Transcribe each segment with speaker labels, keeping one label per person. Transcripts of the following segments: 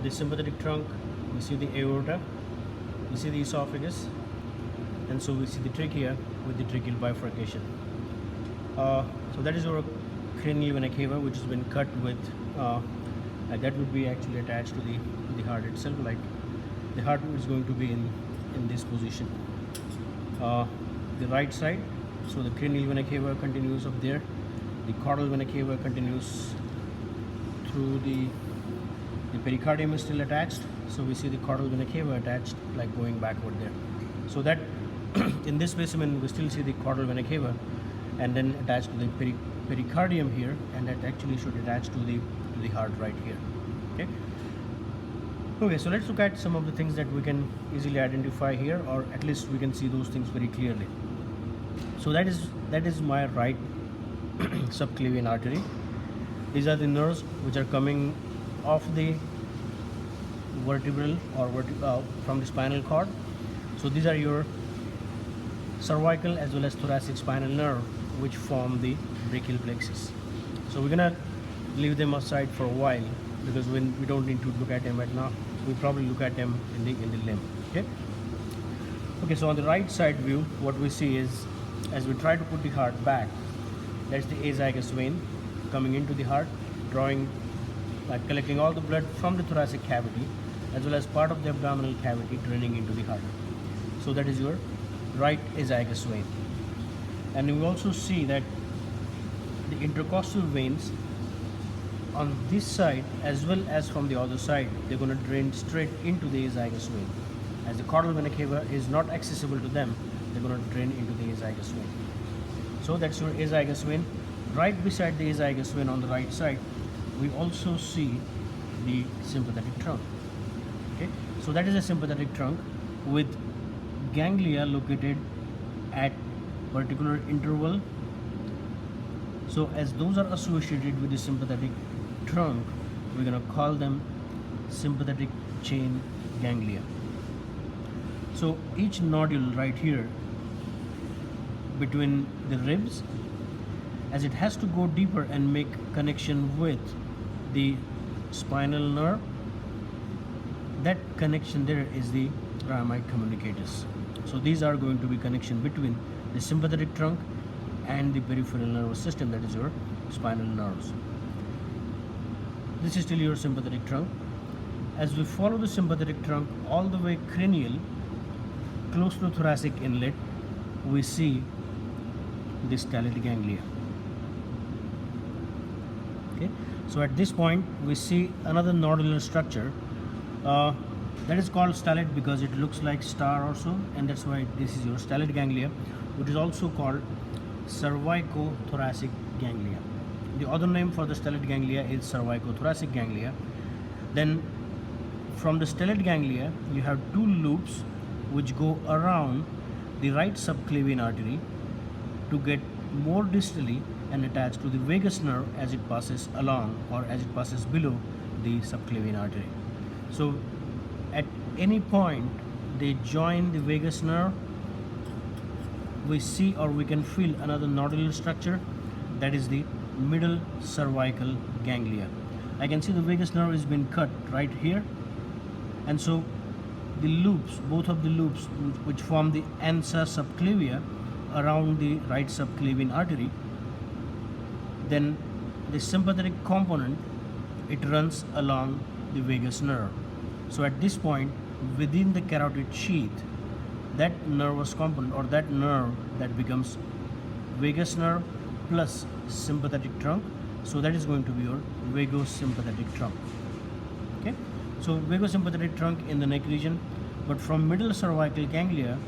Speaker 1: the sympathetic trunk, we see the aorta, we see the esophagus, and so we see the trachea with the tracheal bifurcation. So that is our cranial vena cava, which has been cut with, that would be actually attached to the heart itself. Like the heart is going to be in this position. The right side, so the cranial vena cava continues up there. The caudal vena cava continues through the pericardium is still attached. So we see the caudal vena cava attached, like going backward there. So that in this specimen we still see the caudal vena cava, and then attached to the pericardium here, and that actually should attach to the heart right here. Okay, so let's look at some of the things that we can easily identify here, or at least we can see those things very clearly. So that is my right subclavian artery. These are the nerves which are coming off the vertebral or from the spinal cord. So these are your cervical as well as thoracic spinal nerve, which form the brachial plexus. So we're gonna leave them aside for a while, because when we don't need to look at them right now, we probably look at them in the limb. Okay, so on the right side view, what we see is, as we try to put the heart back, that's the azygous vein coming into the heart, drawing, collecting all the blood from the thoracic cavity as well as part of the abdominal cavity, draining into the heart. So that is your right azygous vein. And we also see that the intercostal veins on this side as well as from the other side, they're going to drain straight into the azygous vein. As the caudal vena cava is not accessible to them, they're going to drain into the azygous vein. So that's your azygous vein. Right beside the azygous vein on the right side, we also see the sympathetic trunk. Okay, so that is a sympathetic trunk with ganglia located at particular interval. So as those are associated with the sympathetic trunk, we're going to call them sympathetic chain ganglia. So each nodule right here between the ribs, as it has to go deeper and make connection with the spinal nerve, that connection there is the rhamnoid communicatus. So these are going to be connection between the sympathetic trunk and the peripheral nervous system, that is your spinal nerves. This is still your sympathetic trunk. As we follow the sympathetic trunk all the way cranial, close to thoracic inlet, we see the stellate ganglia. Okay, so at this point we see another nodular structure that is called stellate because it looks like star also, and that's why this is your stellate ganglia, which is also called cervicothoracic ganglia. The other name for the stellate ganglia is cervicothoracic ganglia. Then from the stellate ganglia you have two loops which go around the right subclavian artery to get more distally and attach to the vagus nerve as it passes along, or as it passes below the subclavian artery. So at any point they join the vagus nerve, we see or we can feel another nodular structure, that is the middle cervical ganglia. I can see the vagus nerve has been cut right here, and so the loops, both of the loops which form the ansa subclavia around the right subclavian artery, then the sympathetic component, it runs along the vagus nerve. So at this point, within the carotid sheath, that nervous component, or that nerve, that becomes vagus nerve plus sympathetic trunk. So that is going to be your vagosympathetic trunk. Okay, so vagosympathetic trunk in the neck region, but from middle cervical ganglia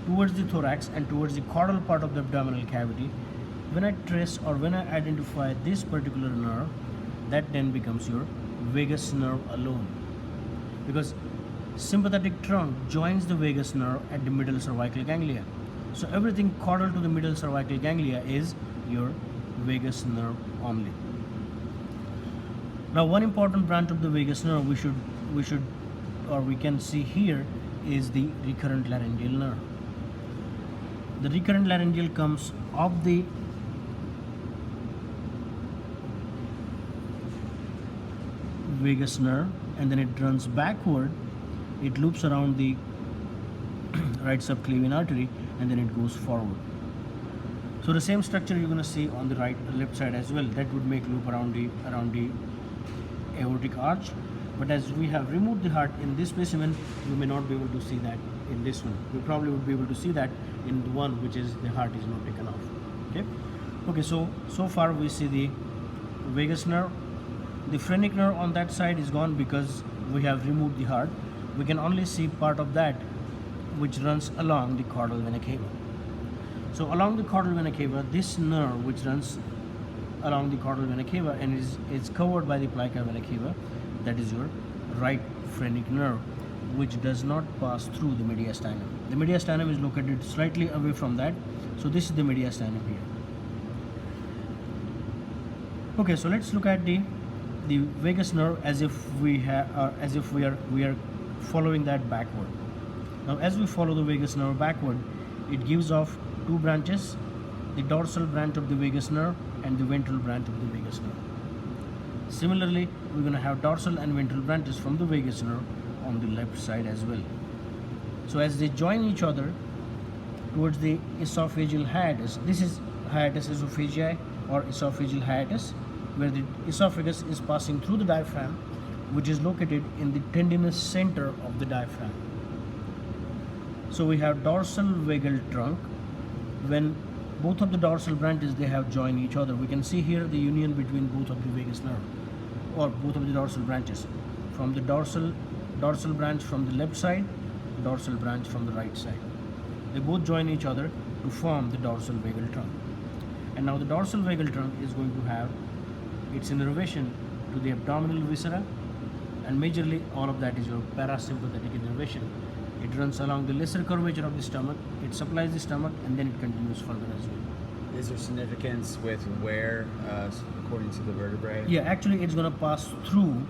Speaker 1: towards the thorax and towards the caudal part of the abdominal cavity, when I trace or when I identify this particular nerve, that then becomes your vagus nerve alone, because sympathetic trunk joins the vagus nerve at the middle cervical ganglia. So everything caudal to the middle cervical ganglia is your vagus nerve only. Now one important branch of the vagus nerve we can see here is the recurrent laryngeal nerve. The recurrent laryngeal comes off the vagus nerve, and then it runs backward. It loops around the right subclavian artery, and then it goes forward. So the same structure you're going to see on the left side as well. That would make loop around the aortic arch. But as we have removed the heart in this specimen, you may not be able to see that in this one. You probably would be able to see that in the one which is the heart is not taken off. Okay. So far we see the vagus nerve. The phrenic nerve on that side is gone because we have removed the heart. We can only see part of that which runs along the caudal vena cava. So along the caudal vena cava, this nerve which runs along the caudal vena cava and is covered by the plica vena cava, that is your right phrenic nerve, which does not pass through the mediastinum. The mediastinum is located slightly away from that. So this is the mediastinum here. Okay, so let's look at the vagus nerve as if we are following that backward. Now, as we follow the vagus nerve backward, it gives off two branches: the dorsal branch of the vagus nerve and the ventral branch of the vagus nerve. Similarly, we're going to have dorsal and ventral branches from the vagus nerve on the left side as well. So as they join each other towards the esophageal hiatus, this is hiatus esophagii or esophageal hiatus, where the esophagus is passing through the diaphragm, which is located in the tendinous center of the diaphragm. So we have dorsal vagal trunk. When both of the dorsal branches, they have joined each other, we can see here the union between both of the vagus nerve, or both of the dorsal branches, from the dorsal branch from the left side, dorsal branch from the right side. They both join each other to form the dorsal vagal trunk. And now the dorsal vagal trunk is going to have its innervation to the abdominal viscera, and majorly all of that is your parasympathetic innervation. It runs along the lesser curvature of the stomach, it supplies the stomach, and then it continues further as well.
Speaker 2: Is there significance with where, according to the vertebrae?
Speaker 1: Yeah, actually it's going to pass through,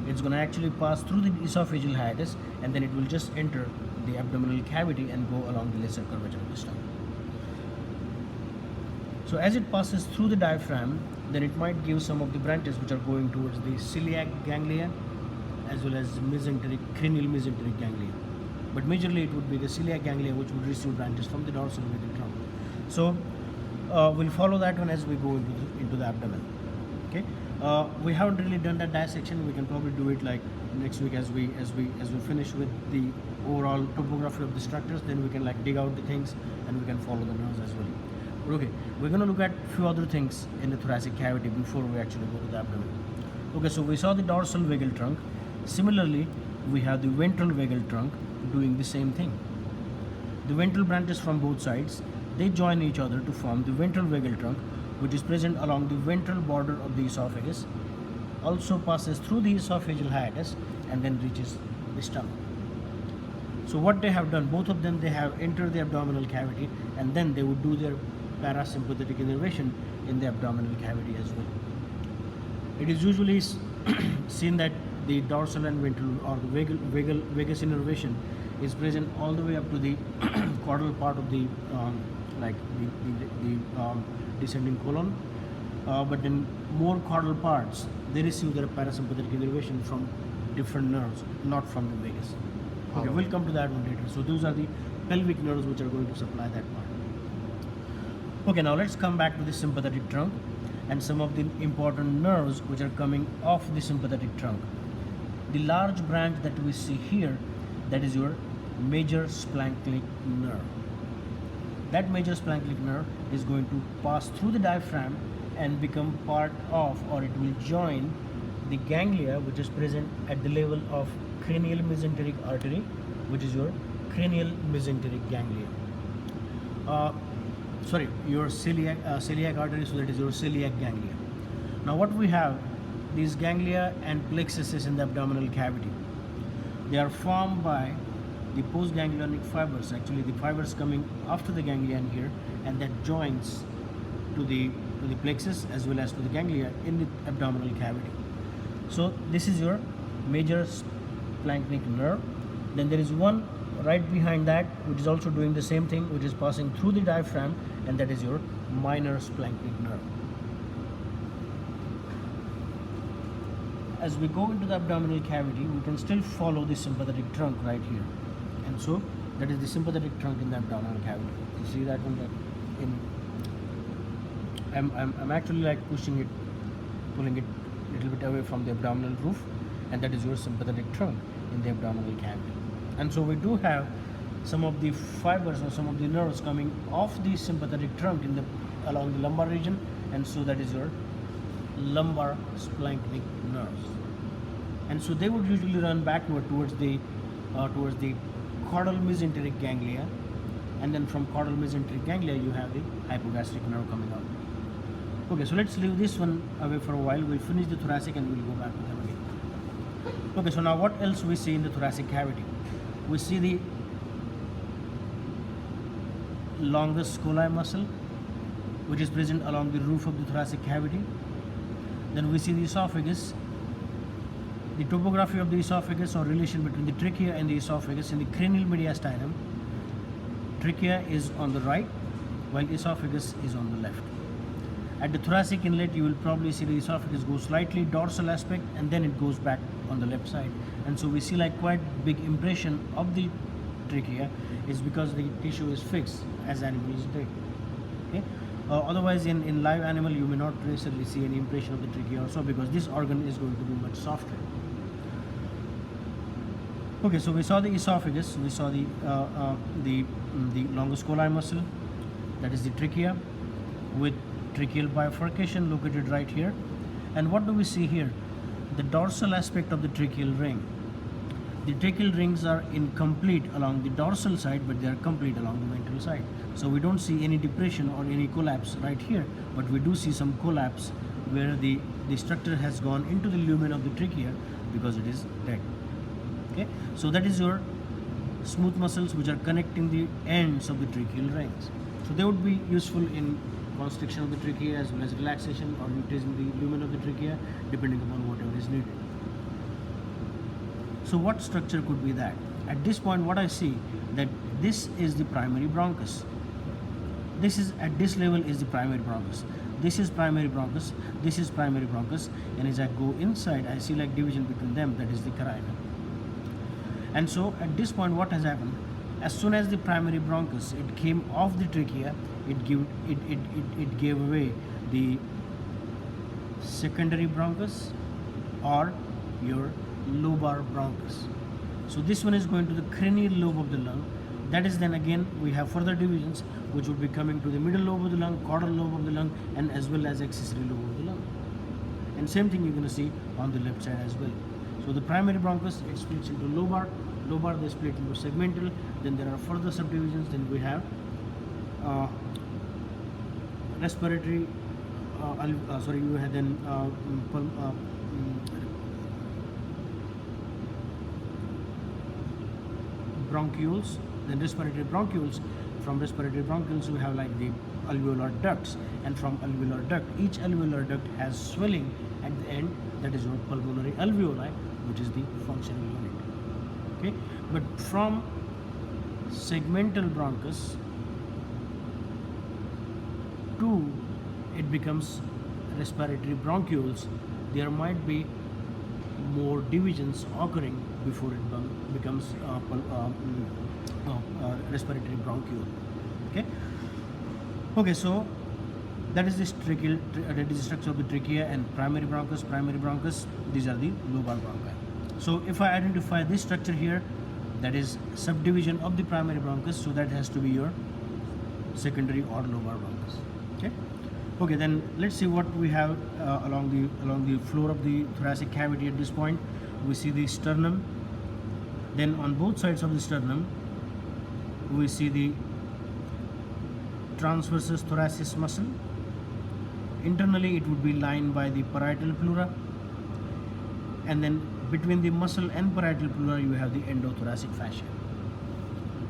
Speaker 1: the esophageal hiatus, and then it will just enter the abdominal cavity and go along the lesser curvature of the stomach. So as it passes through the diaphragm, then it might give some of the branches which are going towards the celiac ganglia as well as cranial mesenteric ganglia. But majorly it would be the celiac ganglia which would receive branches from the dorsal vagal trunk. So we'll follow that one as we go into the abdomen. Okay, we haven't really done that dissection. We can probably do it like next week as we finish with the overall topography of the structures. Then we can like dig out the things and we can follow the nerves as well. But okay, we're going to look at a few other things in the thoracic cavity before we actually go to the abdomen. Okay, so we saw the dorsal vagal trunk. Similarly, we have the ventral vagal trunk doing the same thing. The ventral branches from both sides, they join each other to form the ventral vagal trunk, which is present along the ventral border of the esophagus, also passes through the esophageal hiatus and then reaches the stomach. So what they have done, both of them, they have entered the abdominal cavity, and then they would do their parasympathetic innervation in the abdominal cavity as well. It is usually seen that the dorsal and ventral or the vagus innervation is present all the way up to the caudal part of the descending colon, but in more caudal parts they receive their parasympathetic innervation from different nerves, not from the vagus. Okay, we'll come to that one later. So those are the pelvic nerves which are going to supply that part. Okay, now let's come back to the sympathetic trunk and some of the important nerves which are coming off the sympathetic trunk. The large branch that we see here, that is your major splanchnic nerve. That major splanchnic nerve is going to pass through the diaphragm and become part of, or it will join the ganglia which is present at the level of cranial mesenteric artery, which is your cranial mesenteric ganglia. Your celiac artery, so that is your celiac ganglia. Now what we have, these ganglia and plexuses in the abdominal cavity, they are formed by the postganglionic fibers, actually the fibers coming after the ganglion here, and that joins to the plexus as well as to the ganglia in the abdominal cavity. So this is your major splanchnic nerve. Then there is one right behind that which is also doing the same thing, which is passing through the diaphragm, and that is your minor splanchnic nerve. as we go into the abdominal cavity, we can still follow the sympathetic trunk right here, and so that is the sympathetic trunk in the abdominal cavity. You see that one? I'm actually like pushing it, pulling it a little bit away from the abdominal roof, and that is your sympathetic trunk in the abdominal cavity. And so we do have some of the fibers or some of the nerves coming off the sympathetic trunk along the lumbar region, and so that is your lumbar splanchnic nerves. And so they would usually run backward towards the caudal mesenteric ganglia, and then from caudal mesenteric ganglia you have the hypogastric nerve coming out. Okay, so let's leave this one away for a while. We'll finish the thoracic and we'll go back to them again. Okay, so now what else we see in the thoracic cavity? We see the longus colli muscle, which is present along the roof of the thoracic cavity. Then we see the esophagus, the topography of the esophagus or relation between the trachea and the esophagus in the cranial mediastinum. Trachea is on the right, while esophagus is on the left. At the thoracic inlet, you will probably see the esophagus go slightly dorsal aspect, and then it goes back on the left side. And so we see like quite big impression of the trachea is because the tissue is fixed as animal is dead. Okay. Otherwise, in live animal, you may not necessarily see any impression of the trachea also, because this organ is going to be much softer. Okay, so we saw the esophagus, we saw the longus colli muscle, that is the trachea, with tracheal bifurcation located right here. And what do we see here? The dorsal aspect of the tracheal ring. The tracheal rings are incomplete along the dorsal side, but they are complete along the ventral side. So we don't see any depression or any collapse right here, but we do see some collapse where the structure has gone into the lumen of the trachea because it is dead. Okay, so that is your smooth muscles which are connecting the ends of the tracheal rings. So they would be useful in constriction of the trachea as well as relaxation or increasing the lumen of the trachea, depending upon whatever is needed. So what structure could be that? At this point, what I see that this is the primary bronchus. This is at this level is the primary bronchus. This is primary bronchus. This is primary bronchus. And as I go inside, I see like division between them. That is the carina. And so at this point, what has happened? As soon as the primary bronchus it came off the trachea, it gave away the secondary bronchus or your lobar bronchus. So this one is going to the cranial lobe of the lung. That is then again we have further divisions which would be coming to the middle lobe of the lung, caudal lobe of the lung, and as well as accessory lobe of the lung. And same thing you're going to see on the left side as well. So the primary bronchus, it splits into lobar, they split into segmental, then there are further subdivisions, then we have respiratory, you have then bronchioles, then respiratory bronchioles. From respiratory bronchioles we have like the alveolar ducts, and from alveolar duct, each alveolar duct has swelling at the end, that is your pulmonary alveoli, which is the functional unit. Okay, but from segmental bronchus to it becomes respiratory bronchioles, there might be more divisions occurring before it becomes respiratory bronchiole. Okay, so that is the structure of the trachea and primary bronchus. These are the lobar bronchi. So if I identify this structure here, that is subdivision of the primary bronchus, so that has to be your secondary or lobar bronchus. Okay, then let's see what we have along the floor of the thoracic cavity. At this point, we see the sternum. Then on both sides of the sternum, we see the transversus thoracis muscle. Internally, it would be lined by the parietal pleura, and then between the muscle and parietal pleura, you have the endothoracic fascia.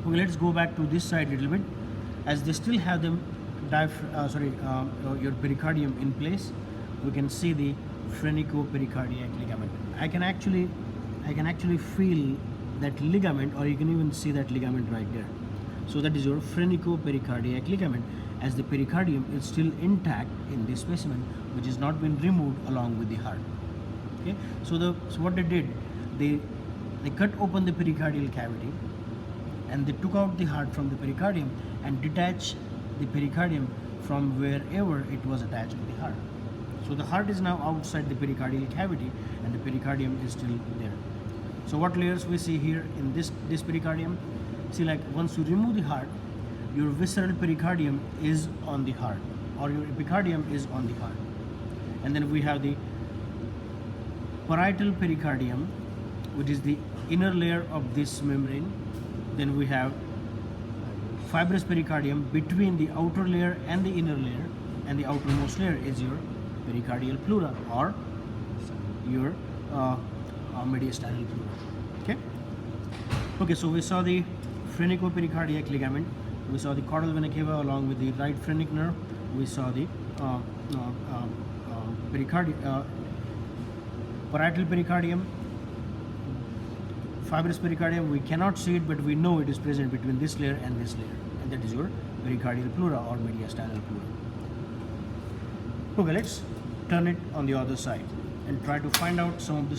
Speaker 1: Okay, let's go back to this side a little bit, as they still have them your pericardium in place. We can see the phrenico-pericardiac ligament. I can actually feel that ligament, or you can even see that ligament right there. So that is your phrenico-pericardiac ligament, as the pericardium is still intact in this specimen, which has not been removed along with the heart. Okay, so what they did, they cut open the pericardial cavity, and they took out the heart from the pericardium and detached the pericardium from wherever it was attached to the heart. So the heart is now outside the pericardial cavity and the pericardium is still there. So what layers we see here in this pericardium? See, like once you remove the heart, your visceral pericardium is on the heart, or your epicardium is on the heart. And then we have the parietal pericardium, which is the inner layer of this membrane. Then we have fibrous pericardium between the outer layer and the inner layer, and the outermost layer is your pericardial pleura, or your mediastinal pleura. Okay, so we saw the phrenico-pericardiac ligament, we saw the caudal vena cava along with the right phrenic nerve, we saw the parietal pericardium, fibrous pericardium. We cannot see it, but we know it is present between this layer and this layer, and that is your pericardial pleura or mediastinal pleura. Okay, let's turn it on the other side and try to find out some of the